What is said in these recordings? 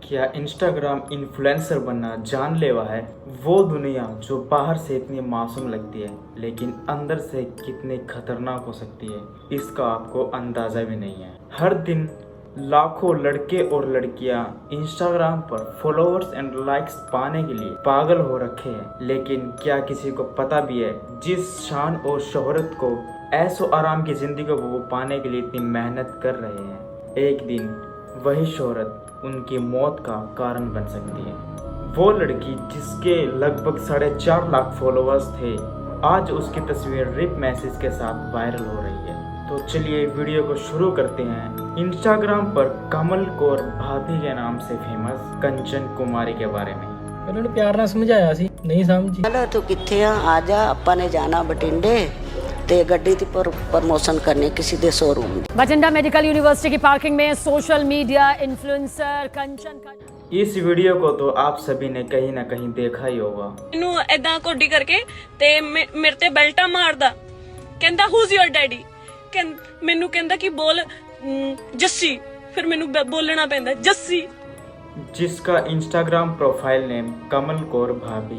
क्या Instagram influencer बनना जानलेवा है? वो दुनिया जो बाहर से इतनी मासूम लगती है लेकिन अंदर से कितनी खतरनाक हो सकती है, इसका आपको अंदाज़ा भी नहीं है। हर दिन लाखों लड़के और लड़कियां इंस्टाग्राम पर फॉलोअर्स एंड लाइक्स पाने के लिए पागल हो रखे हैं, लेकिन क्या किसी को पता भी है जिस शान और शोहरत को ऐशो आराम की जिंदगी को वो पाने के लिए इतनी मेहनत कर रहे हैं, एक दिन वही शोहरत उनकी मौत का कारण बन सकती है। वो लड़की जिसके लगभग 4.5 लाख फॉलोअर्स थे, आज उसकी तस्वीर रिप मैसेज के साथ वायरल हो रही है। तो चलिए वीडियो को शुरू करते हैं। इंस्टाग्राम पर कमल कौर भाभी के नाम से फेमस कंचन कुमारी के बारे में। उन्होंने प्यार ਨਾਲ ਸਮਝਾਇਆ ਸੀ ਨਹੀਂ ਸਮਝੀ। हेलो तू किथे आ जा, ਆਪਾਂ ਨੇ ਜਾਣਾ ਬਟਿੰਡੇ ਤੇ ਗੱਡੀ ਦੀ ਪ੍ਰਮੋਸ਼ਨ ਕਰਨੀ ਕਿਸੇ ਦੇ ਸ਼ੋਰੂਮ ਦੀ। बठिंडा मेडिकल यूनिवर्सिटी की पार्किंग में सोशल मीडिया इन्फ्लुएंसर कंचन का इस वीडियो को तो आप सभी ने कहीं ना कहीं देखा ही होगा। ਇਹਨੂੰ ਐਦਾਂ ਕੋਡੀ ਕਰਕੇ ਤੇ ਮੇਰੇ ਤੇ ਬੈਲਟਾ ਮਾਰਦਾ, ਕਹਿੰਦਾ ਹੂਜ਼ ਯੋਰ ਡੈਡੀ, ਮੈਨੂੰ ਕਹਿੰਦਾ ਕਿ ਬੋਲ ਜੱਸੀ, ਫਿਰ ਮੈਨੂੰ ਬੋਲਣਾ ਪੈਂਦਾ ਜੱਸੀ। जिसका इंस्टाग्राम प्रोफाइल नेम कमल कौर भाभी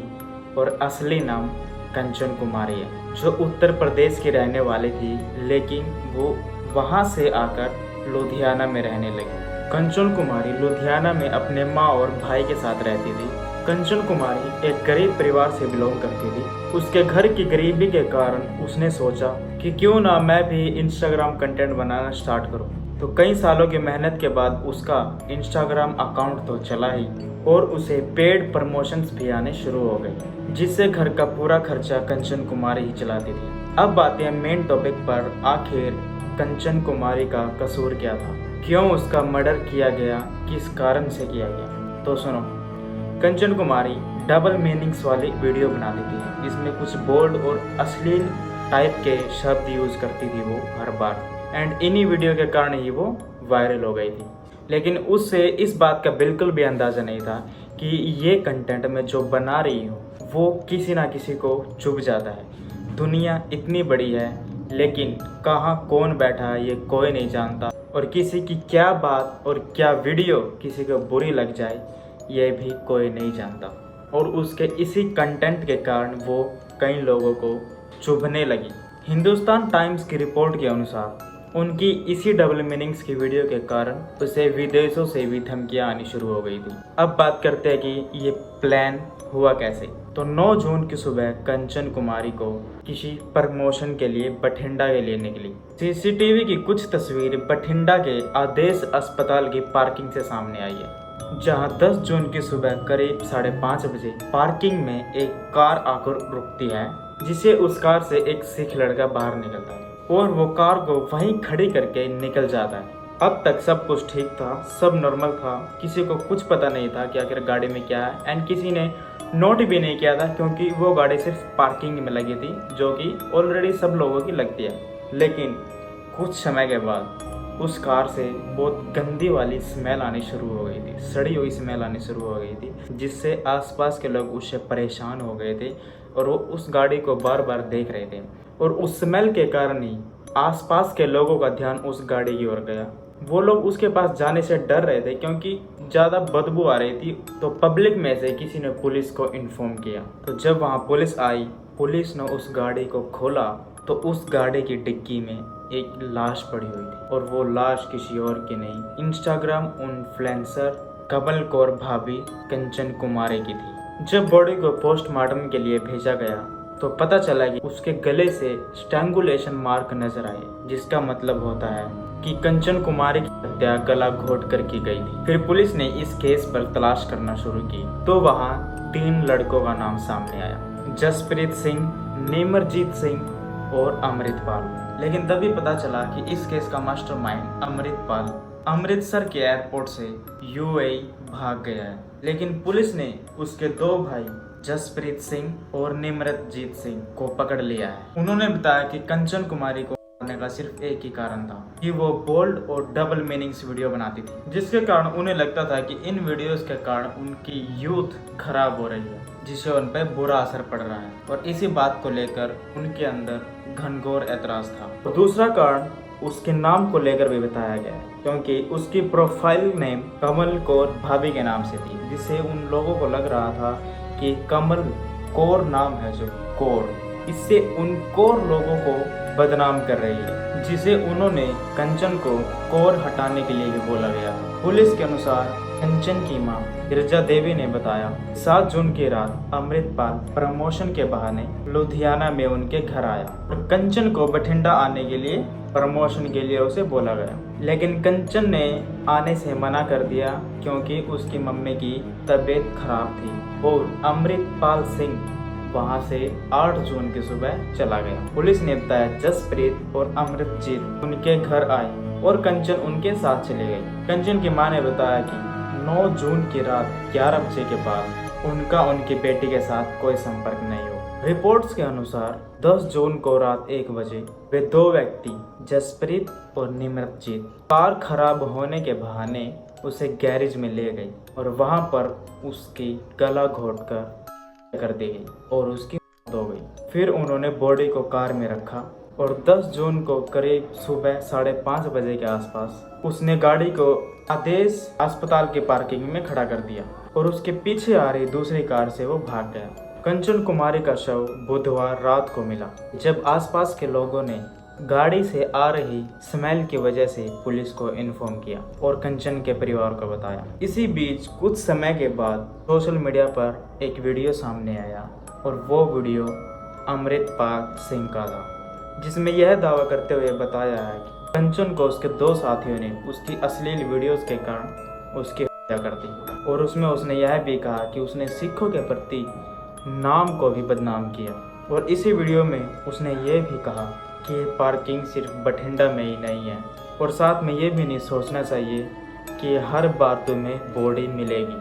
और असली नाम कंचन कुमारी है, जो उत्तर प्रदेश की रहने वाली थी, लेकिन वो वहाँ से आकर लुधियाना में रहने लगी। कंचन कुमारी लुधियाना में अपने माँ और भाई के साथ रहती थी। कंचन कुमारी एक गरीब परिवार से बिलोंग करती थी। उसके घर की गरीबी के कारण उसने सोचा कि क्यों ना मैं भी इंस्टाग्राम कंटेंट बनाना स्टार्ट करूं। तो कई सालों की मेहनत के बाद उसका इंस्टाग्राम अकाउंट तो चला ही और उसे पेड प्रमोशंस भी आने शुरू हो गए, जिससे घर का पूरा खर्चा कंचन कुमारी ही चलाती थी। अब आते हैं मेन टॉपिक पर। आखिर कंचन कुमारी का कसूर क्या था? क्यों उसका मर्डर किया गया? किस कारण से किया गया? तो सुनो, कंचन कुमारी डबल मीनिंग्स वाली वीडियो बनाती थी। इसमें कुछ बोल्ड और अश्लील टाइप के शब्द यूज करती थी वो हर बार, एंड इन्हीं वीडियो के कारण ही वो वायरल हो गई थी। लेकिन उससे इस बात का बिल्कुल भी अंदाज़ा नहीं था कि ये कंटेंट में जो बना रही हूँ वो किसी ना किसी को चुभ जाता है। दुनिया इतनी बड़ी है, लेकिन कहाँ कौन बैठा है ये कोई नहीं जानता, और किसी की क्या बात और क्या वीडियो किसी को बुरी लग जाए ये भी कोई नहीं जानता। और उसके इसी कंटेंट के कारण वो कई लोगों को चुभने लगी। हिंदुस्तान टाइम्स की रिपोर्ट के अनुसार उनकी इसी डबल मीनिंग्स की वीडियो के कारण उसे विदेशों से भी धमकियां आनी शुरू हो गई थी। अब बात करते हैं कि ये प्लान हुआ कैसे। तो 9 जून की सुबह कंचन कुमारी को किसी प्रमोशन के लिए बठिंडा के लिए निकली। सीसीटीवी की कुछ तस्वीर बठिंडा के आदेश अस्पताल की पार्किंग से सामने आई है, जहां 10 जून की सुबह करीब 5:30 बजे पार्किंग में एक कार आकर रुकती है, जिसे उस कार से एक सिख लड़का बाहर निकलता है और वो कार को वहीं खड़ी करके निकल जाता है। अब तक सब कुछ ठीक था, सब नॉर्मल था, किसी को कुछ पता नहीं था कि आखिर गाड़ी में क्या है, एंड किसी ने नोट भी नहीं किया था क्योंकि वो गाड़ी सिर्फ पार्किंग में लगी थी, जो कि ऑलरेडी सब लोगों की लगती है। लेकिन कुछ समय के बाद उस कार से बहुत गंदी वाली स्मेल आनी शुरू हो गई थी, सड़ी हुई स्मेल आनी शुरू हो गई थी, जिससे आसपास के लोग उससे परेशान हो गए थे और वो उस गाड़ी को बार बार देख रहे थे। और उस स्मेल के कारण ही आसपास के लोगों का ध्यान उस गाड़ी की ओर गया। वो लोग उसके पास जाने से डर रहे थे क्योंकि ज़्यादा बदबू आ रही थी। तो पब्लिक में से किसी ने पुलिस को इन्फॉर्म किया। तो जब वहाँ पुलिस आई, पुलिस ने उस गाड़ी को खोला तो उस गाड़ी की डिक्की में एक लाश पड़ी हुई थी, और वो लाश किसी और की नहीं, इंस्टाग्राम इन्फ्लुएंसर कमल कौर भाभी कंचन कुमारी की थी। जब बॉडी को पोस्टमार्टम के लिए भेजा गया तो पता चला कि उसके गले से स्ट्रैंगुलेशन मार्क नजर आए, जिसका मतलब होता है कि कंचन कुमारी की हत्या गला घोट कर की गई थी। फिर पुलिस ने इस केस पर तलाश करना शुरू की तो वहाँ 3 लड़कों का नाम सामने आया, जसप्रीत सिंह, निमरजीत सिंह और अमृतपाल। लेकिन तभी पता चला कि इस केस का मास्टरमाइंड अमृतपाल अमृतसर के एयरपोर्ट से यूएई भाग गया है। लेकिन पुलिस ने उसके 2 भाई जसप्रीत सिंह और निमरतजीत सिंह को पकड़ लिया है। उन्होंने बताया कि कंचन कुमारी को मारने का सिर्फ एक ही कारण था कि वो बोल्ड और डबल मीनिंग्स वीडियो बनाती थी, जिसके कारण उन्हें लगता था कि इन वीडियोस के कारण उनकी यूथ खराब हो रही है, जिससे उन पर बुरा असर पड़ रहा है। और इसी बात को लेकर उनके अंदर घनघोर ऐतराज था। और दूसरा कारण उसके नाम को लेकर भी बताया गया है, क्योंकि उसकी प्रोफाइल नेम कमल कौर भाभी के नाम से थी, जिससे उन लोगों को लग रहा था कि कमल कौर नाम है जो कौर, इससे उन कौर लोगों को बदनाम कर रही है, जिसे उन्होंने कंचन को कौर हटाने के लिए भी बोला गया। पुलिस के अनुसार कंचन की मां गिरजा देवी ने बताया 7 जून की रात अमृतपाल प्रमोशन के बहाने लुधियाना में उनके घर आया और कंचन को बठिंडा आने के लिए प्रमोशन के लिए उसे बोला गया, लेकिन कंचन ने आने से मना कर दिया क्योंकि उसकी मम्मी की तबीयत खराब थी और अमृतपाल सिंह वहां से 8 जून की सुबह चला गया। पुलिस ने बताया जसप्रीत और अमृतजीत उनके घर आए और कंचन उनके साथ चली गई। कंचन की मां ने बताया कि 9 जून की रात 11 बजे के बाद उनका उनकी बेटी के साथ कोई संपर्क नहीं हुआ। रिपोर्ट्स के अनुसार 10 जून को रात 1 बजे वे 2 व्यक्ति जसप्रीत और निमृतजीत कार खराब होने के बहाने उसे गैरेज में ले गई और वहां पर उसकी गला घोंटकर कर दी गई और उसकी मौत हो गई। फिर उन्होंने बॉडी को कार में रखा और 10 जून को करीब सुबह 5:30 बजे के आसपास उसने गाड़ी को आदेश अस्पताल के पार्किंग में खड़ा कर दिया और उसके पीछे आ रही दूसरी कार से वो भाग गया। कंचन कुमारी का शव बुधवार रात को मिला, जब आसपास के लोगों ने गाड़ी से आ रही स्मेल की वजह से पुलिस को इन्फॉर्म किया और कंचन के परिवार को बताया। इसी बीच कुछ समय के बाद सोशल मीडिया पर एक वीडियो सामने आया और वो वीडियो अमृतपाल सिंह का था, जिसमें यह दावा करते हुए बताया है कि कंचन को उसके 2 साथियों ने उसकी अश्लील वीडियोस के कारण उसकी हत्या कर दी और उसमें उसने यह भी कहा कि उसने सिखों के प्रति नाम को भी बदनाम किया और इसी वीडियो में उसने ये भी कहा कि पार्किंग सिर्फ बठिंडा में ही नहीं है और साथ में ये भी नहीं सोचना चाहिए कि हर बार तुम्हें बॉडी मिलेगी।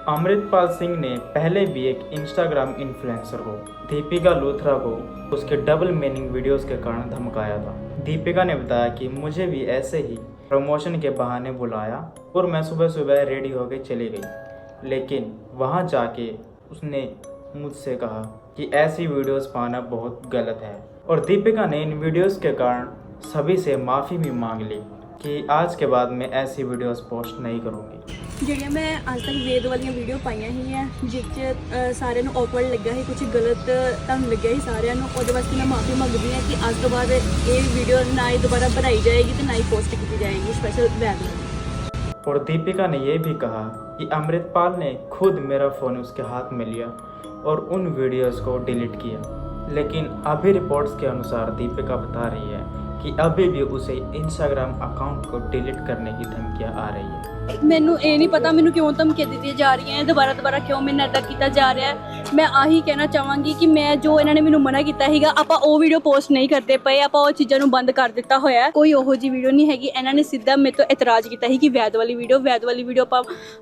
अमृतपाल सिंह ने पहले भी एक इंस्टाग्राम इन्फ्लुएंसर को दीपिका लूथरा को उसके डबल मीनिंग वीडियोस के कारण धमकाया था। दीपिका ने बताया कि मुझे भी ऐसे ही प्रमोशन के बहाने बुलाया और मैं सुबह सुबह रेडी होकर चली गई, लेकिन वहां जाके उसने मुझसे कहा कि ऐसी वीडियोस पाना बहुत गलत है और दीपिका ने इन वीडियोस के कारण सभी से माफ़ी भी मांग ली कि आज के बाद मैं ऐसी वीडियोस पोस्ट नहीं करूँगी। ਜਿਹੜੀਆਂ ਮੈਂ ਅੱਜ ਤੱਕ ਵੇਦ ਵਾਲੀਆਂ ਵੀਡੀਓ ਪਾਈਆਂ ਹੀ ਆ ਜਿਸ 'ਚ ਸਾਰਿਆਂ ਨੂੰ ਔਕਵਰਡ ਲੱਗਾ ਸੀ, ਕੁਝ ਗਲਤ ਤੁਹਾਨੂੰ ਲੱਗਿਆ ਸੀ ਸਾਰਿਆਂ ਨੂੰ, ਉਹਦੇ ਵਾਸਤੇ ਮੈਂ ਮਾਫੀ ਮੰਗਦੀ ਹਾਂ ਕਿ ਅੱਜ ਤੋਂ ਬਾਅਦ ਇਹ ਵੀਡੀਓ ਨਾ ਹੀ ਦੁਬਾਰਾ ਬਣਾਈ ਜਾਏਗੀ ਤੇ ਨਾ ਹੀ ਪੋਸਟ ਕੀਤੀ ਜਾਏਗੀ स्पेशल वैद। और दीपिका ने यह भी कहा कि अमृतपाल ने खुद मेरा फ़ोन उसके हाथ में लिया और उन वीडियोस को डिलीट किया, लेकिन अभी रिपोर्ट्स के अनुसार दीपिका बता रही है कि अभी भी उसे इंस्टाग्राम अकाउंट को डिलीट करने की धमकियां आ रही है। ਮੈਨੂੰ ਇਹ ਨਹੀਂ ਪਤਾ ਮੈਨੂੰ ਕਿਉਂ ਧਮਕੀਆਂ ਦਿੱਤੀਆਂ ਜਾ ਰਹੀਆਂ, ਦੁਬਾਰਾ ਕਿਉਂ ਮੈਨੂੰ ਇੱਦਾਂ ਕੀਤਾ ਜਾ ਰਿਹਾ ਹੈ। ਮੈਂ ਆਹੀ ਕਹਿਣਾ ਚਾਹਾਂਗੀ ਕਿ ਮੈਂ ਜੋ ਇਹਨਾਂ ਨੇ ਮੈਨੂੰ ਮਨਾ ਕੀਤਾ ਸੀਗਾ, ਆਪਾਂ ਉਹ ਵੀਡੀਓ ਪੋਸਟ ਨਹੀਂ ਕਰਦੇ ਪਏ, ਆਪਾਂ ਉਹ ਚੀਜ਼ਾਂ ਨੂੰ ਬੰਦ ਕਰ ਦਿੱਤਾ ਹੋਇਆ ਹੈ। ਕੋਈ ਉਹੋ ਜਿਹੀ ਵੀਡੀਓ ਨਹੀਂ ਹੈਗੀ। ਇਹਨਾਂ ਨੇ ਸਿੱਧਾ ਮੇਰੇ ਤੋਂ ਇਤਰਾਜ਼ ਕੀਤਾ ਸੀ ਕਿ ਵੈਦ ਵਾਲੀ ਵੀਡੀਓ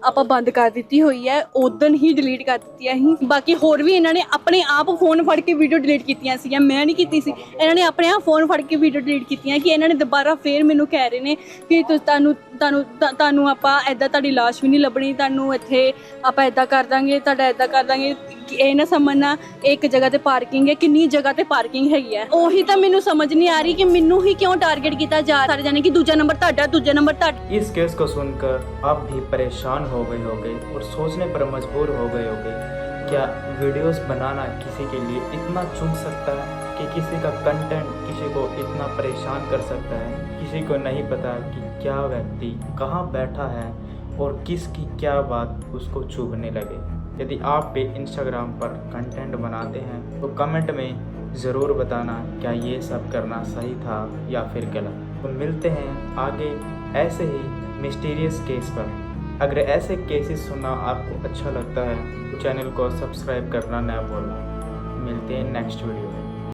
ਆਪਾਂ ਬੰਦ ਕਰ ਦਿੱਤੀ ਹੋਈ ਹੈ, ਉਦੋਂ ਹੀ ਡਿਲੀਟ ਕਰ ਦਿੱਤੀਆਂ ਸੀ। ਬਾਕੀ ਹੋਰ ਵੀ ਇਹਨਾਂ ਨੇ ਆਪਣੇ ਆਪ ਫੋਨ ਫੜ ਕੇ ਵੀਡੀਓ ਡਿਲੀਟ ਕੀਤੀਆਂ ਸੀਗੀਆਂ, ਮੈਂ ਨਹੀਂ ਕੀਤੀ ਸੀ। ਇਹਨਾਂ ਨੇ ਆਪਣੇ ਆਪ ਫੋਨ ਫੜ ਕੇ ਵੀਡੀਓ ਡਿਲੀਟ ਕੀਤੀਆਂ ਕਿ ਇਹਨਾਂ ਨੇ ਦੁਬਾਰਾ ਫੇਰ ਮੈਨੂੰ ਕਹਿ ਰਹੇ ਨੇ ਕਿ ਤੁਹਾਨੂੰ ਆਪਾਂ ਇੱਦਾਂ ਤੁਹਾਡੀ ਲਾਸ਼ ਵੀ ਨਹੀਂ ਲੱਭਣੀ, ਤੁਹਾਨੂੰ ਇੱਥੇ ਆਪਾਂ ਇੱਦਾਂ ਕਰ ਦਾਂਗੇ, ਤੁਹਾਡਾ ਇੱਦਾਂ ਕਰ ਦਾਂਗੇ। ਇਹ ਨਾ ਸਮਝਣਾ ਇੱਕ ਜਗ੍ਹਾ ਤੇ ਪਾਰਕਿੰਗ ਹੈ, ਕਿੰਨੀ ਜਗ੍ਹਾ ਤੇ ਪਾਰਕਿੰਗ ਹੈਗੀ ਹੈ। ਉਹੀ ਤਾਂ ਮੈਨੂੰ ਸਮਝ ਨਹੀਂ ਆ ਰਹੀ ਕਿ ਮੈਨੂੰ ही क्यों टारगेट किया जा रहा है, जाने कि दूसरा नंबर ਤੁਹਾਡਾ। इस केस को सुनकर आप भी परेशान हो गए और सोचने पर मजबूर हो गए क्या वीडियोस बनाना किसी के लिए इतना चुन सकता है कि किसी का कंटेंट किसी को इतना परेशान कर सकता है। किसी को नहीं पता कि क्या व्यक्ति कहाँ बैठा है और किसकी क्या बात उसको चुभने लगे। यदि आप भी इंस्टाग्राम पर कंटेंट बनाते हैं तो कमेंट में ज़रूर बताना क्या ये सब करना सही था या फिर गलत। तो मिलते हैं आगे ऐसे ही मिस्टीरियस केस पर। अगर ऐसे केसेस सुनना आपको अच्छा लगता है तो चैनल को सब्सक्राइब करना ना भूलना। मिलते हैं नेक्स्ट वीडियो।